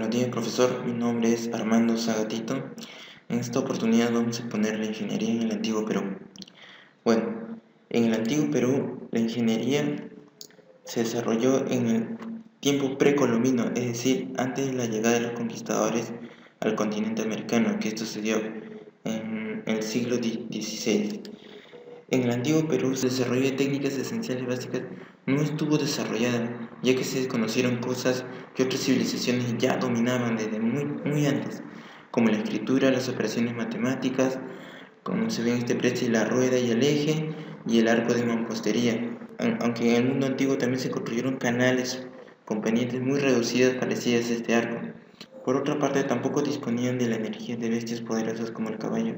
Buenos días, profesor. Mi nombre es Armando Zagatito. En esta oportunidad vamos a exponer la ingeniería en el Antiguo Perú. Bueno, en el Antiguo Perú, la ingeniería se desarrolló en el tiempo precolombino, es decir, antes de la llegada de los conquistadores al continente americano, que esto se dio en el siglo XVI. En el Antiguo Perú, el desarrollo de técnicas esenciales básicas no estuvo desarrollada, ya que se desconocieron cosas que otras civilizaciones ya dominaban desde muy antes, como la escritura, las operaciones matemáticas, como se ve en este precio, la rueda y el eje, y el arco de mampostería. Aunque en el mundo antiguo también se construyeron canales con pendientes muy reducidas parecidas a este arco. Por otra parte, tampoco disponían de la energía de bestias poderosas como el caballo,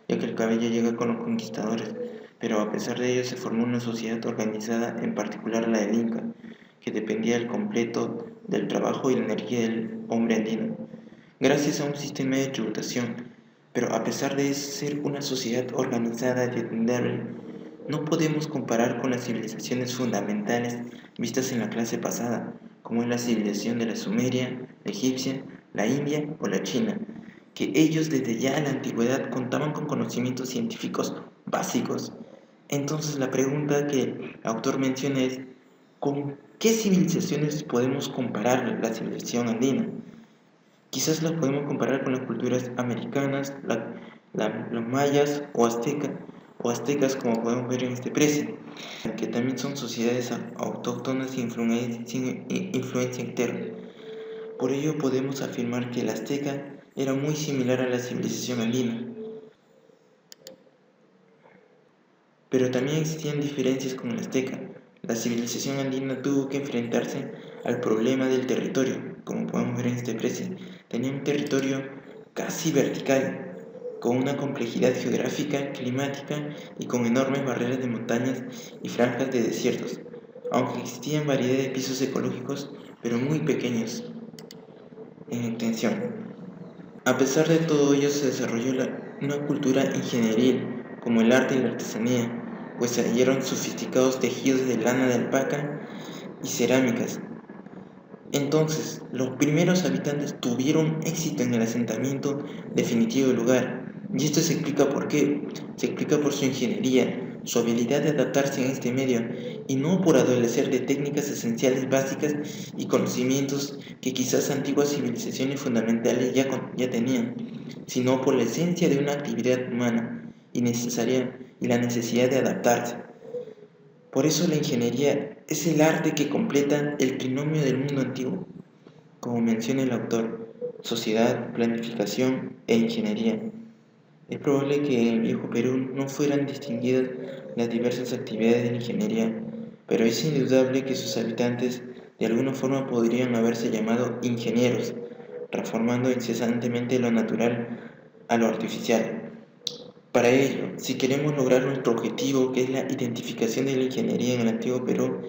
ya que el caballo llega con los conquistadores, pero a pesar de ello se formó una sociedad organizada, en particular la del Inca, que dependía al completo del trabajo y la energía del hombre andino, gracias a un sistema de tributación. Pero a pesar de ser una sociedad organizada y entendible, no podemos comparar con las civilizaciones fundamentales vistas en la clase pasada, como es la civilización de la Sumeria, la egipcia, la India o la China, que ellos desde ya en la antigüedad contaban con conocimientos científicos básicos. Entonces la pregunta que el autor menciona es, ¿con qué civilizaciones podemos comparar la civilización andina? Quizás las podemos comparar con las culturas americanas, los mayas o aztecas, como podemos ver en este precio, que también son sociedades autóctonas sin influencia externa. Por ello podemos afirmar que el azteca era muy similar a la civilización andina, pero también existían diferencias con el azteca. La civilización andina tuvo que enfrentarse al problema del territorio, como podemos ver en este precio. Tenía un territorio casi vertical, con una complejidad geográfica, climática y con enormes barreras de montañas y franjas de desiertos, aunque existían variedad de pisos ecológicos, pero muy pequeños en extensión. A pesar de todo ello se desarrolló una cultura ingenieril, como el arte y la artesanía, pues se hallaron sofisticados tejidos de lana de alpaca y cerámicas. Entonces, los primeros habitantes tuvieron éxito en el asentamiento definitivo del lugar, y esto se explica por qué. Se explica por su ingeniería, su habilidad de adaptarse en este medio, y no por adolecer de técnicas esenciales básicas y conocimientos que quizás antiguas civilizaciones fundamentales ya tenían, sino por la esencia de una actividad humana y necesaria y la necesidad de adaptarse. Por eso la ingeniería es el arte que completa el trinomio del mundo antiguo, como menciona el autor: sociedad, planificación e ingeniería. Es probable que en el viejo Perú no fueran distinguidas las diversas actividades de la ingeniería, pero es indudable que sus habitantes de alguna forma podrían haberse llamado ingenieros, transformando incesantemente lo natural a lo artificial. Para ello, si queremos lograr nuestro objetivo, que es la identificación de la ingeniería en el Antiguo Perú,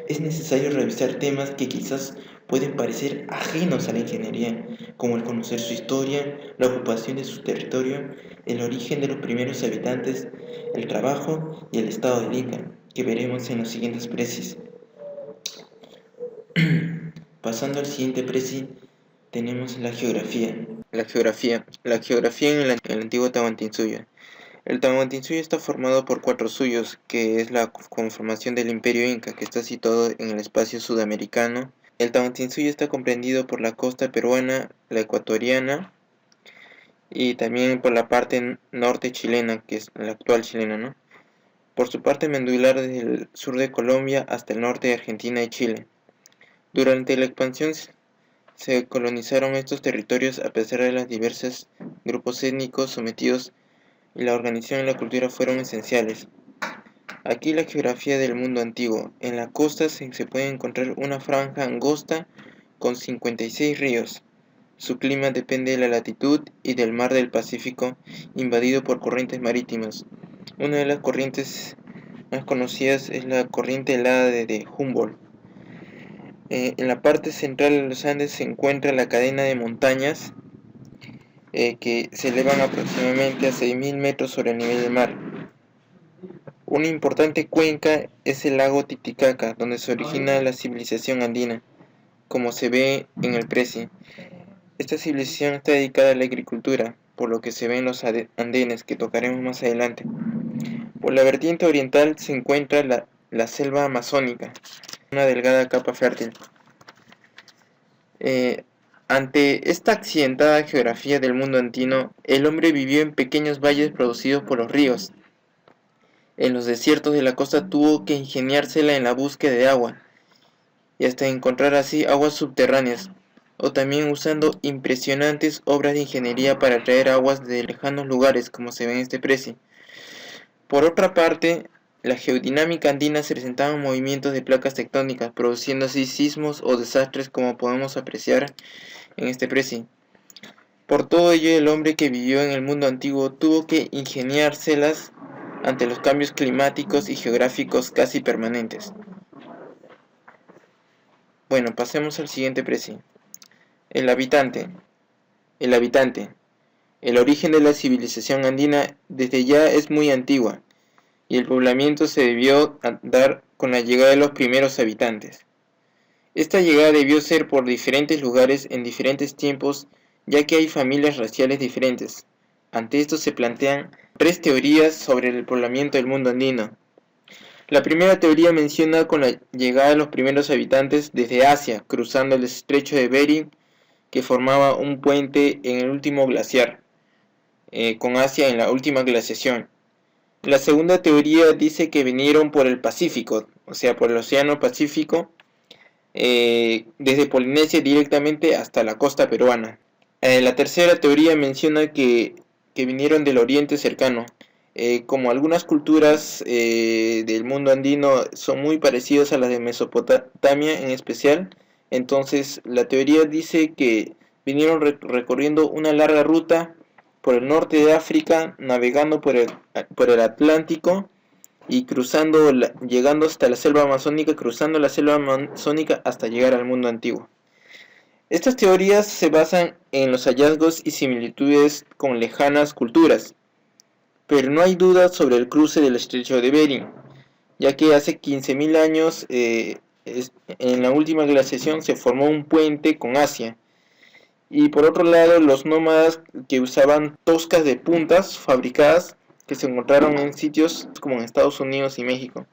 es necesario revisar temas que quizás pueden parecer ajenos a la ingeniería, como el conocer su historia, la ocupación de su territorio, el origen de los primeros habitantes, el trabajo y el estado del Inca, que veremos en los siguientes precis. Pasando al siguiente preci, tenemos la geografía. La geografía en el antiguo Tahuantinsuyo. El Tahuantinsuyo está formado por 4 suyos, que es la conformación del Imperio Inca, que está situado en el espacio sudamericano. El Tahuantinsuyo está comprendido por la costa peruana, la ecuatoriana y también por la parte norte chilena, que es la actual chilena, ¿no? Por su parte medular desde el sur de Colombia hasta el norte de Argentina y Chile. Durante la expansión se colonizaron estos territorios a pesar de los diversos grupos étnicos sometidos, y la organización y la cultura fueron esenciales. Aquí la geografía del mundo antiguo. En la costa se puede encontrar una franja angosta con 56 ríos. Su clima depende de la latitud y del mar del Pacífico, invadido por corrientes marítimas. Una de las corrientes más conocidas es la corriente helada de Humboldt. En la parte central de los Andes se encuentra la cadena de montañas que se elevan aproximadamente a 6.000 metros sobre el nivel del mar. Una importante cuenca es el lago Titicaca, donde se origina la civilización andina, como se ve en el preci. Esta civilización está dedicada a la agricultura, por lo que se ven los andenes que tocaremos más adelante. Por la vertiente oriental se encuentra la selva amazónica, una delgada capa fértil. Ante esta accidentada geografía del mundo andino, el hombre vivió en pequeños valles producidos por los ríos. En los desiertos de la costa tuvo que ingeniársela en la búsqueda de agua, y hasta encontrar así aguas subterráneas, o también usando impresionantes obras de ingeniería para traer aguas de lejanos lugares, como se ve en este preci. Por otra parte, la geodinámica andina se presentaba movimientos de placas tectónicas, produciendo así sismos o desastres como podemos apreciar en este preci. Por todo ello, el hombre que vivió en el mundo antiguo tuvo que ingeniárselas ante los cambios climáticos y geográficos casi permanentes. Bueno, pasemos al siguiente preci. El habitante. El habitante. El origen de la civilización andina desde ya es muy antigua, y el poblamiento se debió dar con la llegada de los primeros habitantes. Esta llegada debió ser por diferentes lugares en diferentes tiempos, ya que hay familias raciales diferentes. Ante esto se plantean tres teorías sobre el poblamiento del mundo andino. La primera teoría menciona con la llegada de los primeros habitantes desde Asia, cruzando el estrecho de Bering, que formaba un puente en el último glaciar, con Asia en la última glaciación. La segunda teoría dice que vinieron por el Pacífico, o sea, por el Océano Pacífico, desde Polinesia directamente hasta la costa peruana. La tercera teoría menciona que vinieron del Oriente cercano. Como algunas culturas del mundo andino son muy parecidas a las de Mesopotamia en especial, entonces la teoría dice que vinieron recorriendo una larga ruta por el norte de África, navegando por el Atlántico y llegando hasta la selva amazónica, cruzando la selva amazónica hasta llegar al mundo antiguo. Estas teorías se basan en los hallazgos y similitudes con lejanas culturas, pero no hay dudas sobre el cruce del estrecho de Bering, ya que hace 15.000 años, en la última glaciación, se formó un puente con Asia. Y por otro lado, los nómadas que usaban toscas de puntas fabricadas que se encontraron en sitios como en Estados Unidos y México.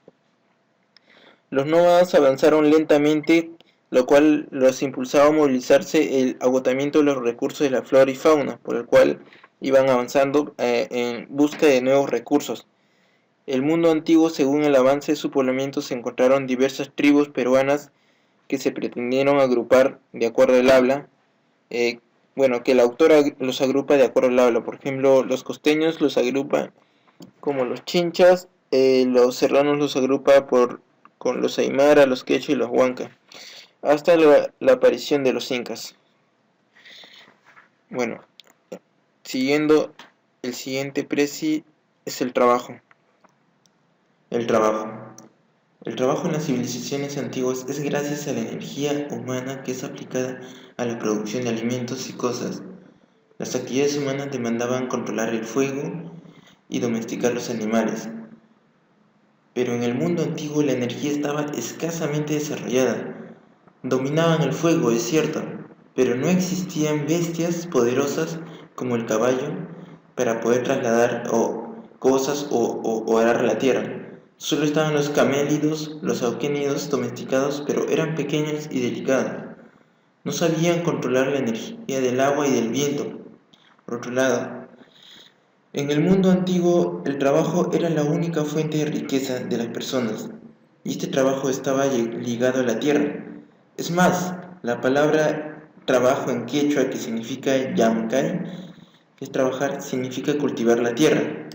Los nómadas avanzaron lentamente, lo cual los impulsaba a movilizarse el agotamiento de los recursos de la flora y fauna, por el cual iban avanzando en busca de nuevos recursos. El mundo antiguo, según el avance de su poblamiento, se encontraron diversas tribus peruanas que se pretendieron agrupar de acuerdo al habla. Que el autor los agrupa de acuerdo al habla. Por ejemplo, los costeños los agrupa como los chinchas, los serranos los agrupa con los aymara, los quechua y los huanca, hasta la aparición de los incas. Bueno, siguiendo, el siguiente preci es el trabajo. El trabajo. El trabajo en las civilizaciones antiguas es gracias a la energía humana que es aplicada a la producción de alimentos y cosas. Las actividades humanas demandaban controlar el fuego y domesticar los animales. Pero en el mundo antiguo la energía estaba escasamente desarrollada. Dominaban el fuego, es cierto, pero no existían bestias poderosas como el caballo para poder trasladar cosas o arar la tierra. Solo estaban los camélidos, los auquénidos domesticados, pero eran pequeños y delicados. No sabían controlar la energía del agua y del viento. Por otro lado, en el mundo antiguo el trabajo era la única fuente de riqueza de las personas, y este trabajo estaba ligado a la tierra. Es más, la palabra trabajo en quechua, que significa yamcay, que es trabajar, significa cultivar la tierra,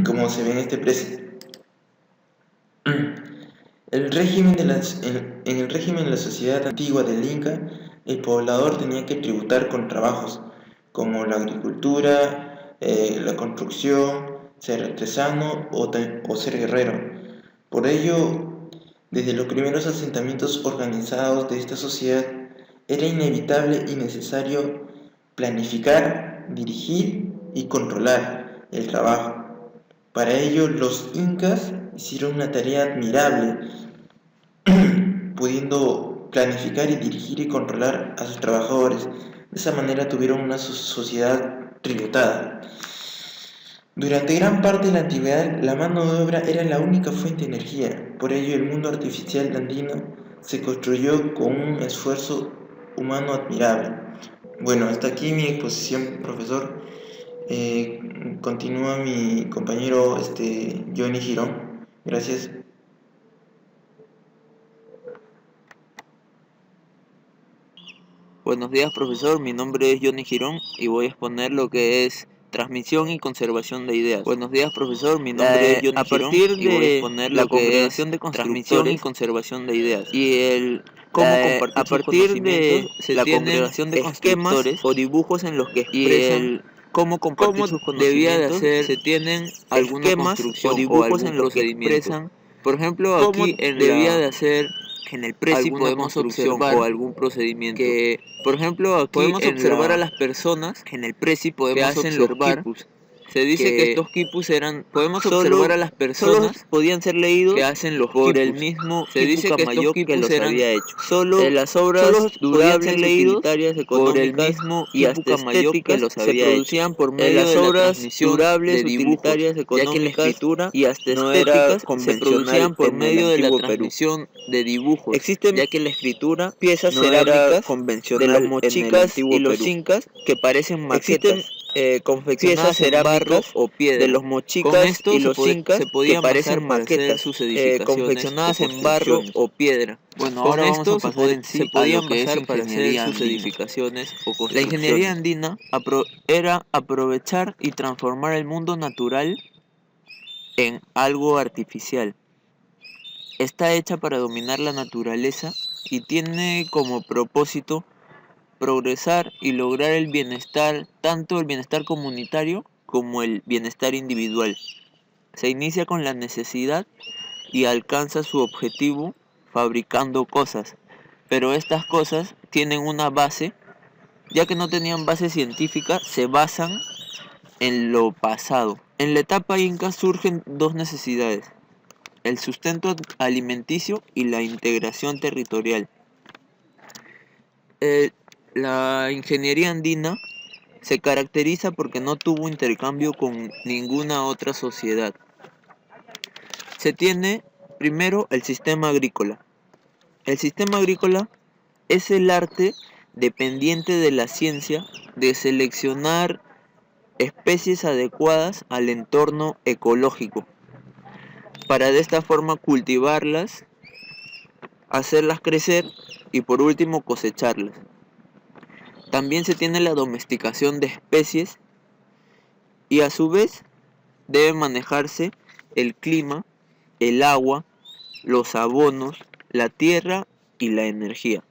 como se ve en este preci. En el régimen de la sociedad antigua del Inca, el poblador tenía que tributar con trabajos como la agricultura, la construcción, ser artesano o ser guerrero. Por ello, desde los primeros asentamientos organizados de esta sociedad, era inevitable y necesario planificar, dirigir y controlar el trabajo. Para ello, los incas hicieron una tarea admirable, pudiendo planificar y dirigir y controlar a sus trabajadores. De esa manera tuvieron una sociedad tributada. Durante gran parte de la antigüedad, la mano de obra era la única fuente de energía. Por ello, el mundo artificial andino se construyó con un esfuerzo humano admirable. Bueno, hasta aquí mi exposición, profesor. Continúa mi compañero Johnny Girón. Gracias. Buenos días, profesor. Mi nombre es Johnny Girón y voy a exponer lo que es transmisión y conservación de ideas. Buenos días, profesor. Mi nombre es Johnny Girón y voy a exponer lo que es transmisión y conservación de ideas. Y el cómo compartir sus conocimientos se tienen esquemas o dibujos en los que expresan cómo compartir sus conocimientos. Se tienen alguna construcción o dibujos en los que expresan. Por ejemplo, aquí debía de hacer en el Prezi podemos observar o algún procedimiento que, por ejemplo, aquí podemos observar a las personas en el Prezi podemos observar los quipus. Se dice que estos quipus eran podemos observar a las personas podían ser leídos que hacen los por quipus. El mismo se dice que estos quipus eran había hecho. Solo las obras durables utilitarias por el mismo y hasta estéticas los se producían por medio de las obras durables utilitarias económicas, ya que la escritura y hasta estéticas se producían por medio de la transmisión de dibujos. Existen ya que la escritura piezas cerámicas convencionales de los mochicas y los incas que parecen maquetas. Confeccionadas en barro o piedra. De los mochicas y los incas que parecen maquetas sus confeccionadas en barro o piedra. Bueno, ahora vamos a pasar en sí se podían basar para hacer sus edificaciones o construcciones. La ingeniería andina era aprovechar y transformar el mundo natural en algo artificial. Está hecha para dominar la naturaleza y tiene como propósito progresar y lograr el bienestar, tanto el bienestar comunitario como el bienestar individual. Se inicia con la necesidad y alcanza su objetivo fabricando cosas, pero estas cosas tienen una base, ya que no tenían base científica, se basan en lo pasado. En la etapa inca surgen dos necesidades: el sustento alimenticio y la integración territorial. La ingeniería andina se caracteriza porque no tuvo intercambio con ninguna otra sociedad. Se tiene primero el sistema agrícola. El sistema agrícola es el arte dependiente de la ciencia de seleccionar especies adecuadas al entorno ecológico, para de esta forma cultivarlas, hacerlas crecer y por último cosecharlas. También se tiene la domesticación de especies y a su vez debe manejarse el clima, el agua, los abonos, la tierra y la energía.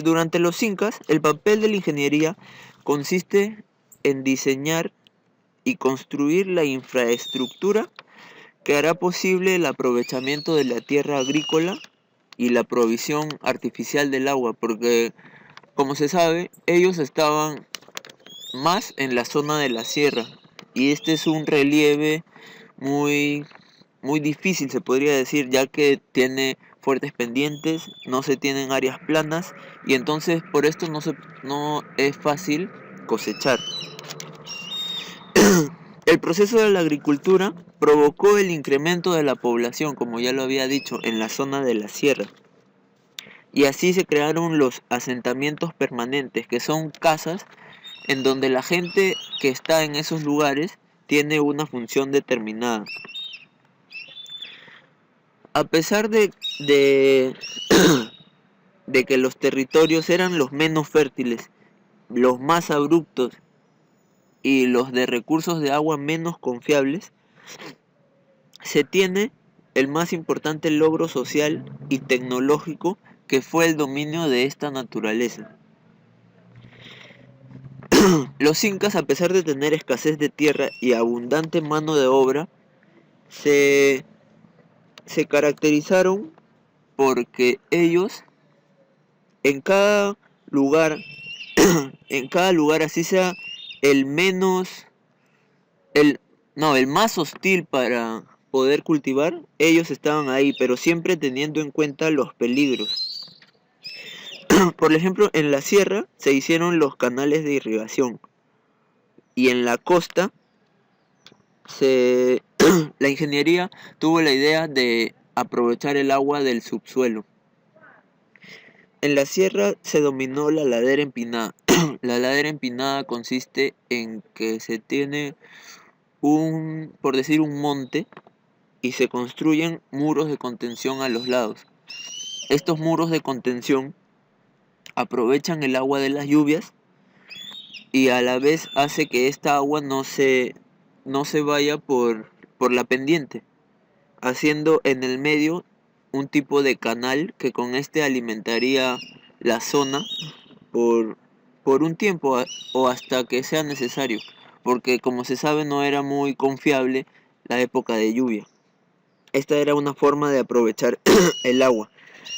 Durante los incas, el papel de la ingeniería consiste en diseñar y construir la infraestructura que hará posible el aprovechamiento de la tierra agrícola y la provisión artificial del agua, porque como se sabe, ellos estaban más en la zona de la sierra y este es un relieve muy difícil, se podría decir, ya que tiene fuertes pendientes, no se tienen áreas planas y entonces por esto no es fácil cosechar. El proceso de la agricultura provocó el incremento de la población, como ya lo había dicho, en la zona de la sierra. Y así se crearon los asentamientos permanentes, que son casas en donde la gente que está en esos lugares tiene una función determinada. A pesar de que los territorios eran los menos fértiles, los más abruptos y los de recursos de agua menos confiables, se tiene el más importante logro social y tecnológico, que fue el dominio de esta naturaleza. Los incas, a pesar de tener escasez de tierra y abundante mano de obra, se caracterizaron porque ellos en cada lugar así sea el más hostil poder cultivar, ellos estaban ahí, pero siempre teniendo en cuenta los peligros. Por ejemplo, en la sierra se hicieron los canales de irrigación y en la costa la ingeniería tuvo la idea de aprovechar el agua del subsuelo. En la sierra se dominó la ladera empinada. La ladera empinada consiste en que se tiene por decir, un monte y se construyen muros de contención a los lados. Estos muros de contención aprovechan el agua de las lluvias y a la vez hace que esta agua no se vaya por la pendiente, haciendo en el medio un tipo de canal que con este alimentaría la zona por un tiempo o hasta que sea necesario, porque como se sabe no era muy confiable la época de lluvia. Esta era una forma de aprovechar el agua.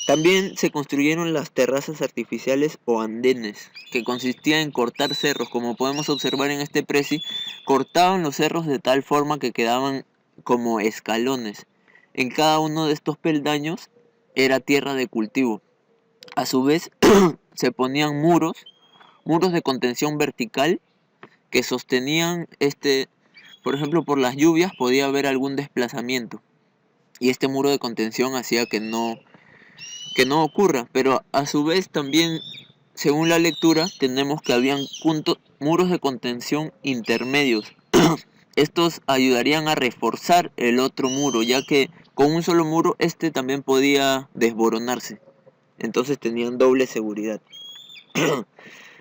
También se construyeron las terrazas artificiales o andenes, que consistía en cortar cerros. Como podemos observar en este preci, cortaban los cerros de tal forma que quedaban como escalones. En cada uno de estos peldaños era tierra de cultivo. A su vez, se ponían muros de contención vertical que sostenían por ejemplo, por las lluvias podía haber algún desplazamiento. Y este muro de contención hacía que no ocurra, pero a su vez también, según la lectura, tenemos que habían muros de contención intermedios. Estos ayudarían a reforzar el otro muro, ya que con un solo muro también podía desboronarse. Entonces tenían doble seguridad.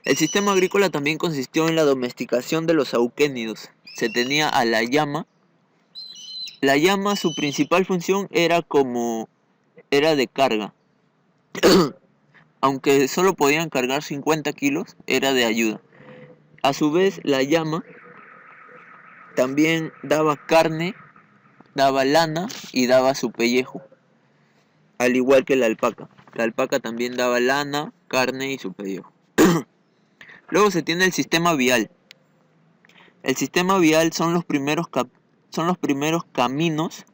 El sistema agrícola también consistió en la domesticación de los auquénidos. Se tenía a la llama. La llama, su principal función era de carga. Aunque solo podían cargar 50 kilos, era de ayuda. A su vez, la llama también daba carne, daba lana y daba su pellejo, al igual que la alpaca. La alpaca también daba lana, carne y su pellejo. Luego se tiene el sistema vial. El sistema vial son los primeros caminos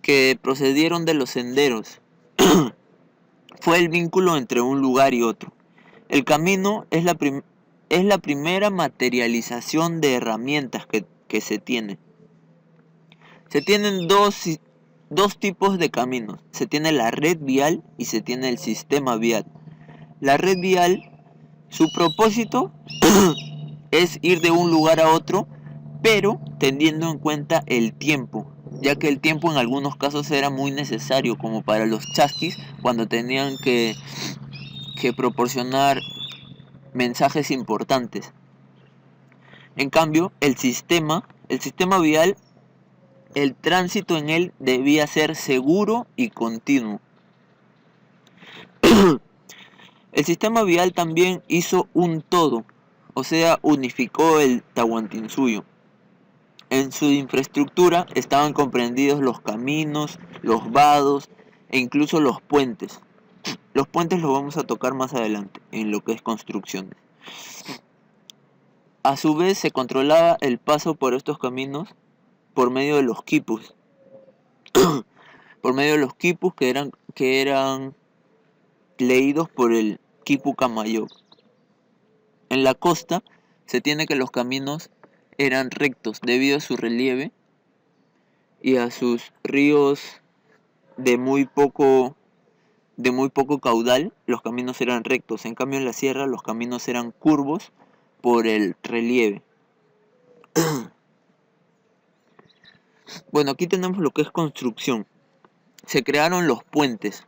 que procedieron de los senderos. Fue el vínculo entre un lugar y otro. El camino es la primera materialización de herramientas que se tiene. Se tienen dos tipos de caminos. Se tiene la red vial y se tiene el sistema vial. La red vial, su propósito es ir de un lugar a otro, pero teniendo en cuenta el tiempo, ya que el tiempo en algunos casos era muy necesario, como para los chasquis, cuando tenían que proporcionar mensajes importantes. En cambio, el sistema vial, el tránsito en él debía ser seguro y continuo. El sistema vial también hizo un todo, o sea, unificó el Tahuantinsuyo. En su infraestructura estaban comprendidos los caminos, los vados e incluso los puentes. Los puentes los vamos a tocar más adelante, en lo que es construcciones. A su vez se controlaba el paso por estos caminos por medio de los quipus. Por medio de los quipus que eran leídos por el quipu Camayo. En la costa se tiene que los caminos eran rectos debido a su relieve y a sus ríos de muy poco caudal. Los caminos eran rectos. En cambio en la sierra los caminos eran curvos por el relieve. Bueno, aquí tenemos lo que es construcción. Se crearon los puentes.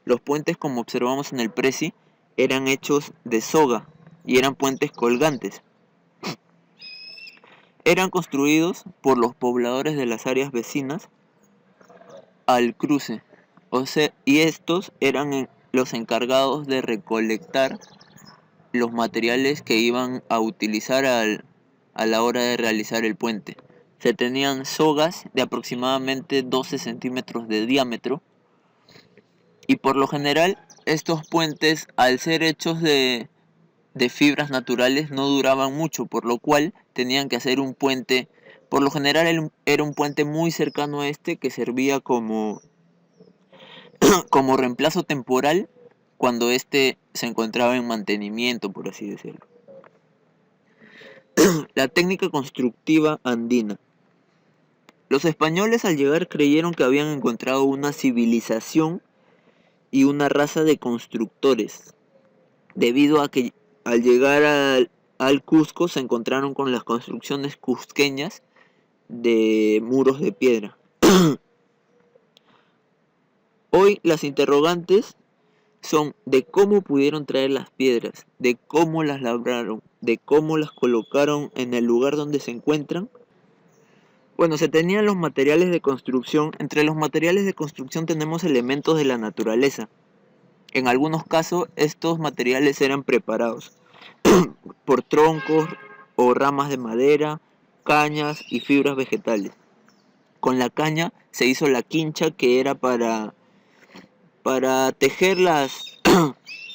Los puentes, como observamos en el preci, eran hechos de soga y eran puentes colgantes. Eran construidos por los pobladores de las áreas vecinas al cruce. Y estos eran los encargados de recolectar los materiales que iban a utilizar a la hora de realizar el puente. Se tenían sogas de aproximadamente 12 centímetros de diámetro y por lo general estos puentes, al ser hechos de fibras naturales, no duraban mucho, por lo cual tenían que hacer un puente Por lo general era un puente muy cercano a este que servía como reemplazo temporal cuando este se encontraba en mantenimiento, por así decirlo. La técnica constructiva andina. Los españoles al llegar creyeron que habían encontrado una civilización y una raza de constructores, debido a que al llegar al Cusco se encontraron con las construcciones cusqueñas de muros de piedra. Hoy las interrogantes son de cómo pudieron traer las piedras, de cómo las labraron, de cómo las colocaron en el lugar donde se encuentran. Bueno, se tenían los materiales de construcción. Entre los materiales de construcción tenemos elementos de la naturaleza. En algunos casos estos materiales eran preparados por troncos o ramas de madera, cañas y fibras vegetales. Con la caña se hizo la quincha, que era para tejer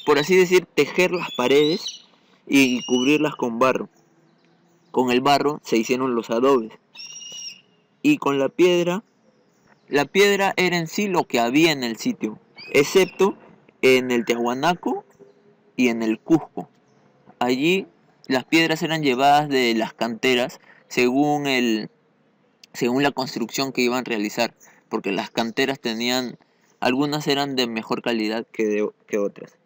por así decir, tejer las paredes y cubrirlas con barro. Con el barro se hicieron los adobes. Y con la piedra era en sí lo que había en el sitio, excepto en el Tiahuanaco y en el Cusco. Allí las piedras eran llevadas de las canteras según la construcción que iban a realizar, porque las canteras algunas eran de mejor calidad que otras.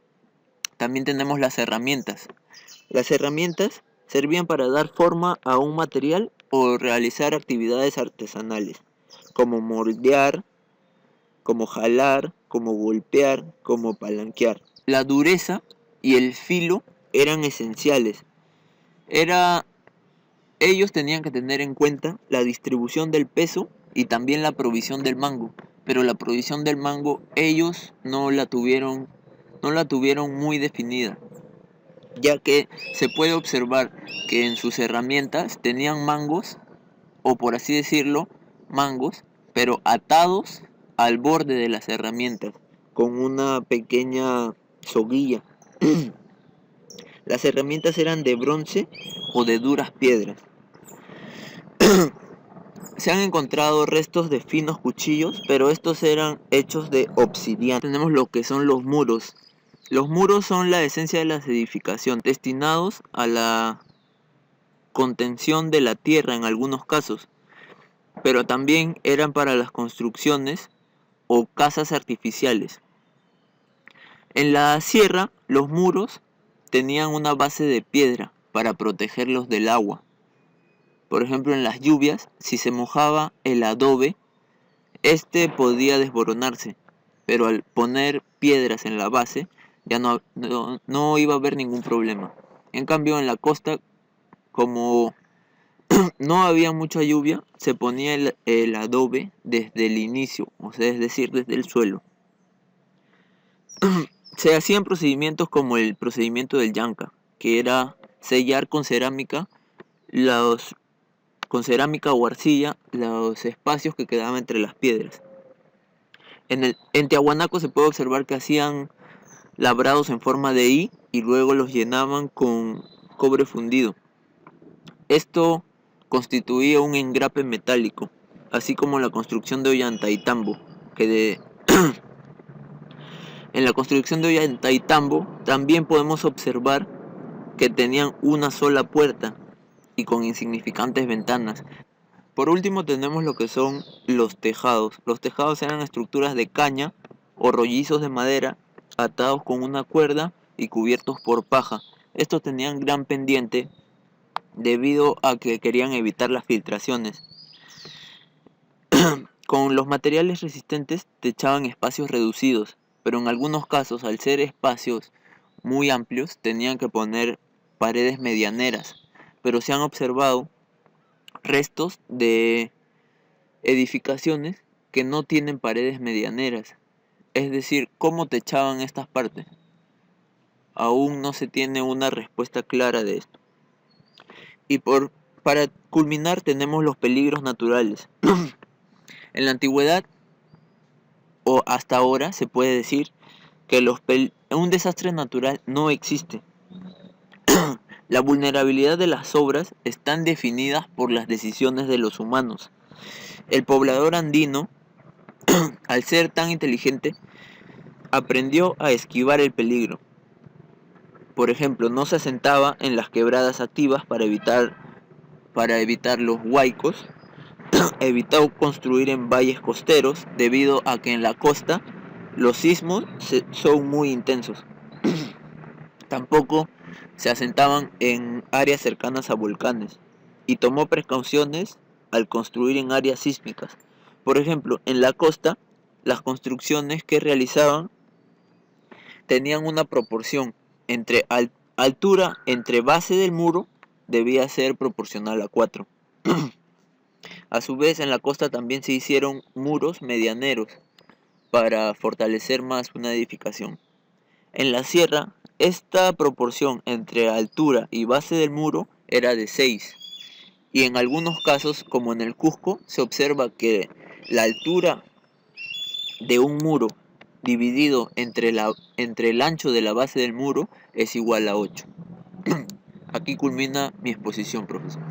También tenemos las herramientas. Las herramientas servían para dar forma a un material o realizar actividades artesanales, como moldear, como jalar, como golpear, como palanquear. La dureza y el filo eran esenciales. Ellos tenían que tener en cuenta la distribución del peso y también la provisión del mango, pero la provisión del mango ellos no la tuvieron muy definida, ya que se puede observar que en sus herramientas tenían mangos, o por así decirlo, mangos, pero atados al borde de las herramientas con una pequeña soguilla. Las herramientas eran de bronce o de duras piedras. Se han encontrado restos de finos cuchillos, pero estos eran hechos de obsidiana. Tenemos lo que son los muros. Los muros son la esencia de las edificaciones, destinados a la contención de la tierra en algunos casos, pero también eran para las construcciones o casas artificiales. En la sierra, los muros tenían una base de piedra para protegerlos del agua. Por ejemplo, en las lluvias, si se mojaba el adobe, este podía desboronarse, pero al poner piedras en la base, ya no iba a haber ningún problema. En cambio, en la costa, como no había mucha lluvia, se ponía el adobe desde el inicio, o sea, es decir, desde el suelo. Se hacían procedimientos como el procedimiento del yanca, que era sellar con cerámica o arcilla los espacios que quedaban entre las piedras. En Tiahuanaco se puede observar que hacían labrados en forma de I y luego los llenaban con cobre fundido. Esto constituía un engrape metálico, así como la construcción de Ollantaytambo, en la construcción de Ollantaytambo también podemos observar que tenían una sola puerta y con insignificantes ventanas. Por último tenemos lo que son los tejados. Los tejados eran estructuras de caña o rollizos de madera atados con una cuerda y cubiertos por paja. Estos tenían gran pendiente debido a que querían evitar las filtraciones. Con los materiales resistentes techaban espacios reducidos, pero en algunos casos, al ser espacios muy amplios, tenían que poner paredes medianeras. Pero se han observado restos de edificaciones que no tienen paredes medianeras. Es decir, ¿cómo techaban estas partes? Aún no se tiene una respuesta clara de esto. Y para culminar tenemos los peligros naturales. En la antigüedad o hasta ahora se puede decir que un desastre natural no existe. La vulnerabilidad de las obras están definidas por las decisiones de los humanos. El poblador andino, al ser tan inteligente, aprendió a esquivar el peligro. Por ejemplo, no se asentaba en las quebradas activas para evitar los huaicos, evitó construir en valles costeros debido a que en la costa los sismos son muy intensos. Tampoco se asentaban en áreas cercanas a volcanes y tomó precauciones al construir en áreas sísmicas. Por ejemplo, en la costa, las construcciones que realizaban tenían una proporción entre altura entre base del muro debía ser proporcional a 4. A su vez, en la costa también se hicieron muros medianeros para fortalecer más una edificación. En la sierra, esta proporción entre altura y base del muro era de 6. Y en algunos casos, como en el Cusco, se observa que la altura de un muro dividido entre el ancho de la base del muro es igual a 8. Aquí culmina mi exposición, profesor.